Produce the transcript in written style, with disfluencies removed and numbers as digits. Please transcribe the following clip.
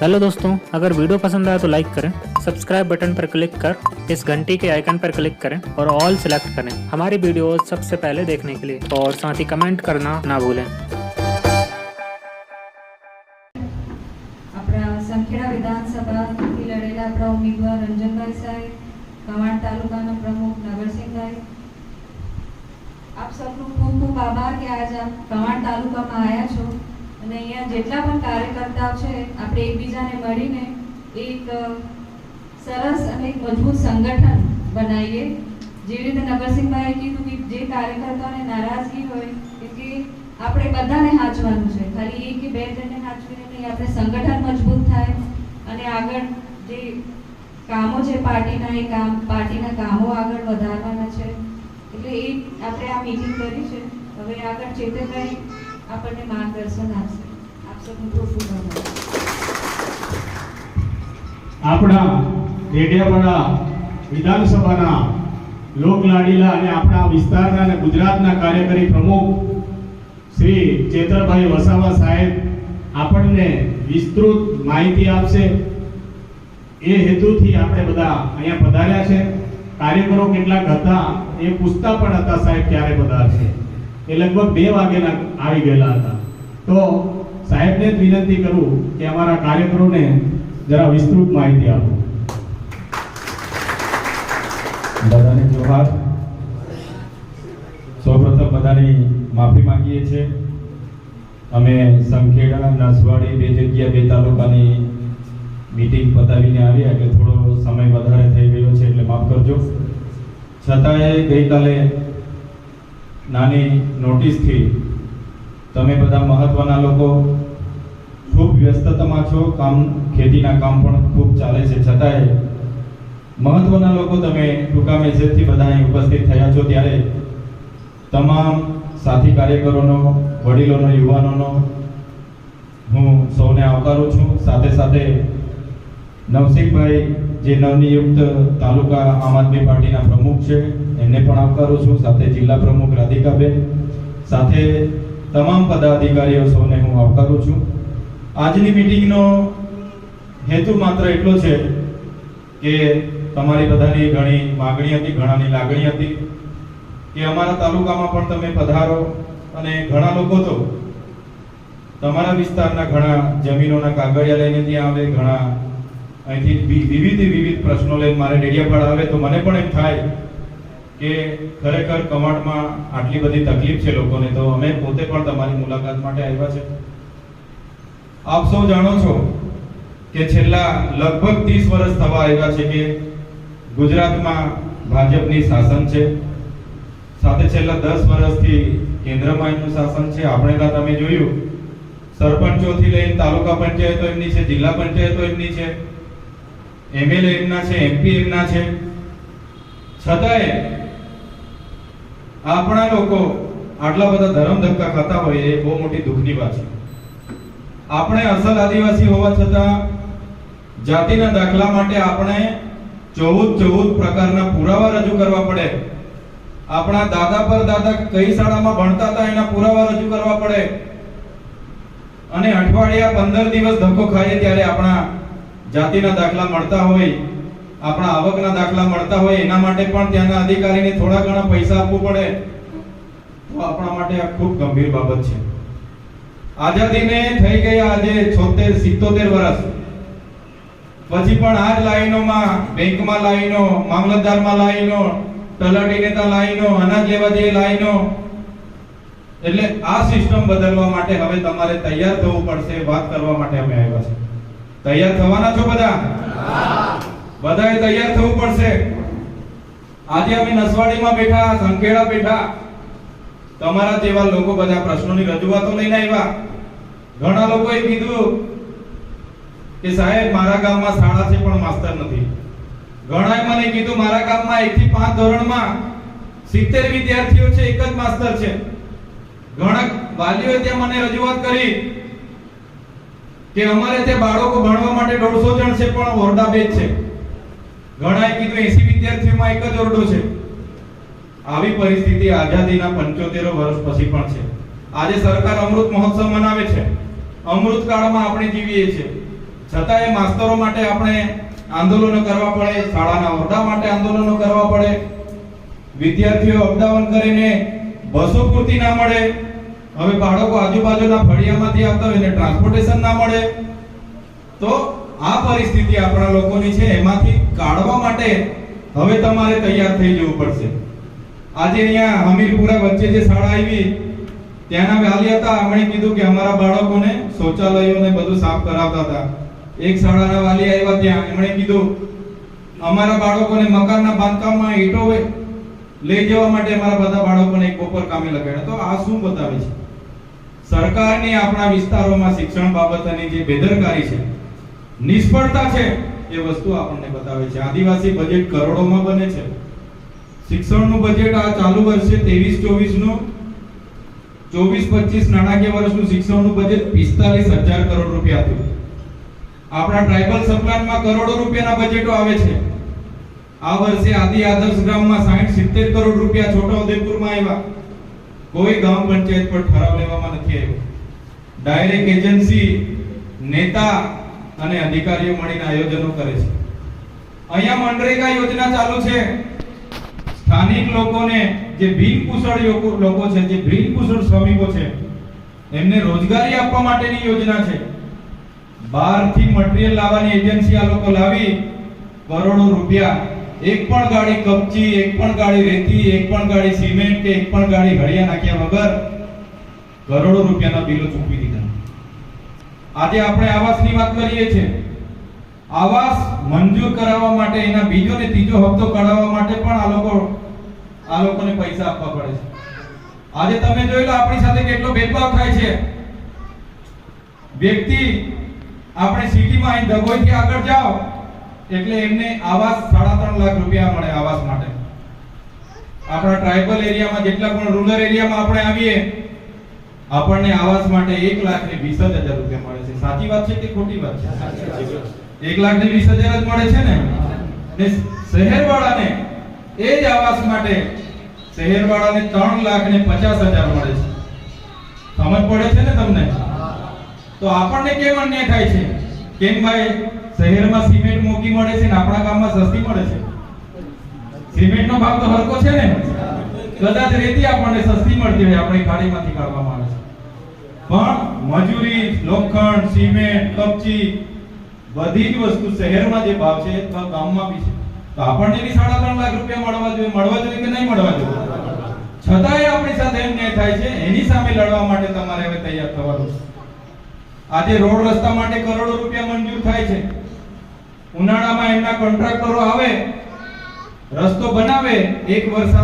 Hello दोस्तों, अगर video पसंद आया तो लाइक करें, सब्सक्राइब बटन पर क्लिक कर इस घंटी के आइकन पर क्लिक करें और ऑल सिलेक्ट करें हमारी वीडियो सबसे पहले देखने के लिए। और साथ ही कमेंट करना ना भूलें। अपना संखेड़ा विधानसभाથી લડેલા આપણા ઉમેદવાર રંજનભાઈ સાહેબ, કવાંટ તાલુકાના પ્રમુખ નગરસિંહભાઈ, આપ સૌનો ખૂબ ખૂબ આભાર કે આજ આપ કવાંટ તાલુકામાં આવ્યા છો અને અહીંયા જેટલા પણ કાર્યકર્તાઓ છે આપણે એકબીજાને મળીને એક સરસ અને એક મજબૂત સંગઠન બનાવીએ। જેવી રીતે નગરસિંહભાઈએ કીધું કે જે કાર્યકર્તાઓને નારાજગી હોય કે આપણે બધાને હાચવાનું છે, ખાલી એક કે બે જણને હાચવીને નહીં, આપણે સંગઠન મજબૂત થાય અને આગળ જે કામો છે પાર્ટીના એ પાર્ટીના કામો આગળ વધારવાના છે। એટલે એ આપણે આ મીટિંગ કરી છે। હવે આગળ ચેતનભાઈ આપણને માર્ગદર્શન આપશે। આપ સૌનું ખૂબ ખૂબ આભાર। આપણા ડેડિયાપાડા વિધાનસભાના લોકલાડીલા અને આપણા વિસ્તારના અને ગુજરાતના કાર્યકારી પ્રમુખ શ્રી ચેતરભાઈ વસાવા સાહેબ આપણને વિસ્તૃત માહિતી આપશે। એ હેતુથી આપણે બધા અહીંયા પધાર્યા છે। કાર્યકરો કેટલાક હતા એ પૂછતા પણ હતા સાહેબ ક્યારે પધારશે, એ લગભગ 2 વાગ્યાના આવી ગયેલા હતા। તો સાહેબને જ વિનંતી કરું કે અમારા કાર્યકરોને જરા વિસ્તૃત માહિતી આપો। બધાને જોહાર। સૌપ્રથમ બધાની માફી માંગીએ છીએ। અમે સંખેડા, નસવાડી, 2 જગ્યા 2 તાલુકાની મીટિંગ પતાવીને આવ્યા એટલે થોડો સમય વધારે થઈ ગયો છે એટલે માફ કરજો। છતાંય ગઈકાલે નાની નોટિસથી તમે બધા મહત્વના લોકો ખૂબ વ્યસ્તતામાં છો, ખેતીના કામ પણ ખૂબ ચાલે છે, છતાંય મહત્વના લોકો તમે ટૂંકા મેસેજથી બધા અહીં ઉપસ્થિત થયા છો ત્યારે તમામ સાથી કાર્યકરોનો, વડીલોનો, યુવાનોનો હું સૌને આવકારું છું। સાથે સાથે નવસિંહભાઈ જે નવનિયુક્ત તાલુકા આમ આદમી પાર્ટીના પ્રમુખ છે એમને પણ આવકારું છું, સાથે જિલ્લા પ્રમુખ રાધિકાબેન, સાથે તમામ પદાધિકારીઓ સૌને હું આવકારું છું। આજની મીટિંગનો હેતુ માત્ર એટલો છે કે તમારી બધાની ઘણી માંગણી હતી, ઘણાની લાગણી હતી કે અમારા તાલુકામાં પણ તમે પધારો અને ઘણા લોકો તો તમારા વિસ્તારના ઘણા જમીનોના કાગળિયા લઈને ત્યાં આવે, ઘણા અહીંથી વિવિધ પ્રશ્નો લઈને મારે ડેડિયાપાડા આવે તો મને પણ એમ થાય કે ખરેખર કવાંટમાં આટલી બધી તકલીફ છે લોકોને, તો અમે પોતે પણ તમારી મુલાકાત માટે આવ્યા છે। આપ સૌ જાણો છો કે છેલ્લા લગભગ 30 વર્ષ થવા આવ્યા છે કે ગુજરાતમાં ભાજપની શાસન છે, સાથે છેલ્લા 10 વર્ષથી કેન્દ્રમાં એમનું શાસન છે। આપણે ત્યાં તમે જોયું સરપંચોથી લઈને તાલુકા પંચાયતો એમની છે, જિલ્લા પંચાયતો એમની છે, એમએલએ એમના છે, એમપી એમના છે, છતાંય આપણા લોકો આટલા બધા ધર્મ ધક્કા ખાતા હોય એ બહુ મોટી દુઃખની વાત છે। આપણે અસલ આદિવાસી હોવા છતાં જાતિના દાખલા માટે આપણે 14 પ્રકારના પુરાવા રજૂ કરવા પડે। આપણા દાદા પર દાદા કઈ શાળામાં ભણતા હતા એના પુરાવા રજૂ કરવા પડે અને અઠવાડિયા 15 દિવસ ધક્કો ખાઈએ ત્યારે આપણા જાતિના દાખલા મળતા હોય, આપણા આવકના દાખલા મળતા હોય, એના માટે પણ ત્યાંના અધિકારીને થોડા ઘણા પૈસા આપવું પડે, તો આપણા માટે આ ખૂબ ગંભીર બાબત છે। આઝાદીને થઈ ગયા આજે 76-77 વર્ષ પછી પણ આ જ લાઈનોમાં, બેંકમાં લાઈનો, મામલતદારમાં લાઈનો, તલાટી નેતા લાઈનો, અનાજ લેવા જઈ લાઈનો। એટલે આ સિસ્ટમ બદલવા માટે હવે તમારે તૈયાર થવું પડશે, વાત કરવા માટે અમે આવ્યા છે। તૈયાર થવાના છો બધા? બધાએ તૈયાર થવું પડશે। આજે અમે નસવાડીમાં બેઠા, સંખેડા બેઠા, તમારા જેવા લોકો બધા પ્રશ્નોની રજૂઆતો લઈને આવ્યા। ઘણા લોકોએ કીધું કે સાહેબ મારા ગામમાં શાળા છે પણ માસ્ટર નથી। ઘણાએ મને કીધું મારા ગામમાં 1 થી 5 ધોરણમાં 70 વિદ્યાર્થીઓ છે, એક જ માસ્ટર છે। ઘણા વાલીઓએ ત્યાં મને રજૂઆત કરી કે અમારે ત્યાં બાળકો ભણવા માટે 150 જણ છે પણ ઓરડા 2 જ છે। ઘણાએ કીધું 80 વિદ્યાર્થીઓમાં એક જ ઓરડો છે। આવી પરિસ્થિતિ આઝાદીના 75 વર્ષ પછી પણ છે। આજે સરકાર અમૃત મહોત્સવ મનાવે છે, અમૃત કાળમાં આપણે જીવીએ છીએ। છતાં એ માસ્તરો માટે આપણે આંદોલનો કરવા પડે, શાળાના ઓરડા માટે આંદોલનો કરવા પડે, વિદ્યાર્થીઓ અપડાઉન કરીને બસો પૂરતી ના મળે, હવે બાળકો આજુબાજુના ફળિયામાંથી આવતા હોય એને ટ્રાન્સપોર્ટેશન ના મળે. તો આ પરિસ્થિતિ આપણા લોકોની છે, એમાંથી કાઢવા માટે હવે તમારે તૈયાર થઈ જવું પડશે. આજે અહીંયા હમીરપુરા વચ્ચે જે શાળા આવી ત્યાંના વાલી હતા, એમણે કીધું કે અમારા બાળકોને શૌચાલયોને બધું સાફ કરાવતા હતા. એક શાળાના વાલી આવ્યા ત્યાં, એમણે કીધું અમારા બાળકોને મકાનના બાંધકામમાં ઈંટો લઈ જવા માટે અમારા બધા બાળકોને એક બપોર કામે લગાડ્યા. તો આ શું બતાવે છે? સરકારની આપણા વિસ્તારોમાં શિક્ષણ બાબતની જે બેદરકારી છે, નિષ્ફળતા છે, એ વસ્તુ આપણને બતાવે છે. આદિવાસી બજેટ કરોડોમાં બને છે. શિક્ષણનું બજેટ આ ચાલુ વર્ષે 23-24 નું 24-25 નાણાકીય વર્ષનું શિક્ષણનું બજેટ 45,000 કરોડ રૂપિયા હતું. આપણા ટ્રાઇબલ સપ્લાનમાં કરોડો રૂપિયાના બજેટો આવે છે. આ વર્ષે આદિ આદર્શ ગ્રામમાં 60-70 કરોડ રૂપિયા છોટાઉદેપુરમાં આવ્યા. કોઈ ગામ પંચાયત પર ઠરાવ લેવામાં નથી આવ્યો. ડાયરેક્ટ એજન્સી, નેતા અને અધિકારીઓ મળીને આયોજનો કરે છે. અહીંયા મનરેગા યોજના ચાલુ છે. સ્થાનિક લોકોને જે બિનકુશળ લોકો છે, જે બિનકુશળ શ્રમિકો છે, એમને રોજગારી આપવા માટેની યોજના છે. બહારથી મટીરીયલ લાવવાની એજન્સી આ લોકો લાવી કરોડો રૂપિયા, એક પણ ગાડી કપચી, એક પણ ગાડી રેતી, એક પણ ગાડી સિમેન્ટ કે એક પણ ગાડી હળિયા નાખ્યા વગર કરોડો રૂપિયાના બિલો ચૂકવી દીધા. આજે આપણે આવાસની વાત કરીએ છીએ. આવાસ મંજૂર કરાવવા માટે, એના બીજો ને ત્રીજો હપ્તો કઢાવવા માટે પણ આ લોકોને પૈસા આપવા પડે છે. આજે તમે જોઈ લો આપણી સાથે કેટલો ભેદભાવ થાય છે. વ્યક્તિ આપણે સિટીમાં અહીં ડભોઈથી આગળ જાઓ એટલે એમને આવાસ 3.5 લાખ રૂપિયા મળે આવાસ માટે. આપણા ટ્રાઇબલ એરિયામાં, જેટલા પણ રૂરલ એરિયામાં આપણે આવીએ, આપણને આવાસ માટે 1,20,000 રૂપિયા મળે છે. સાચી વાત છે કે ખોટી વાત છે? 1,20,000 જ મળે છે ને. શહેરવાળાને એ જ આવાસ માટે શહેરવાળાને 3,50,000 મળે છે. સમજ પડે છે ને તમને? તો આપણને કેમ અન્યાય થાય છે? કેમ ભાઈ શહેરમાં સિમેન્ટ મોંઘી મળે છે ને આપણા ગામમાં સસ્તી મળે છે? સિમેન્ટનો ભાવ તો હરકો છે ને. કદાચ રેતી આપણને સસ્તી મળતી હોય, આપણે ખાડીમાંથી કાઢવામાં આવે છે, પણ મજૂરી, લોખંડ, સિમેન્ટ, કપચી, બધી જ વસ્તુ શહેરમાં જે ભાવ છે એ ગામમાં બી છે. તો આપણને બી 3.5 લાખ રૂપિયા મળવા જોઈએ કે નહીં મળવા જોઈએ? છતાંય આપણી સાથે અન્યાય થાય છે. એની સામે લડવા માટે તમારે હવે તૈયાર થવાનું છે. આજે રોડ રસ્તા માટે કરોડો રૂપિયા મંજૂર થાય છે. ઉનાળામાં એમના કોન્ટ્રાક્ટરો આવે, રસ્તો બનાવે, એક વર્ષ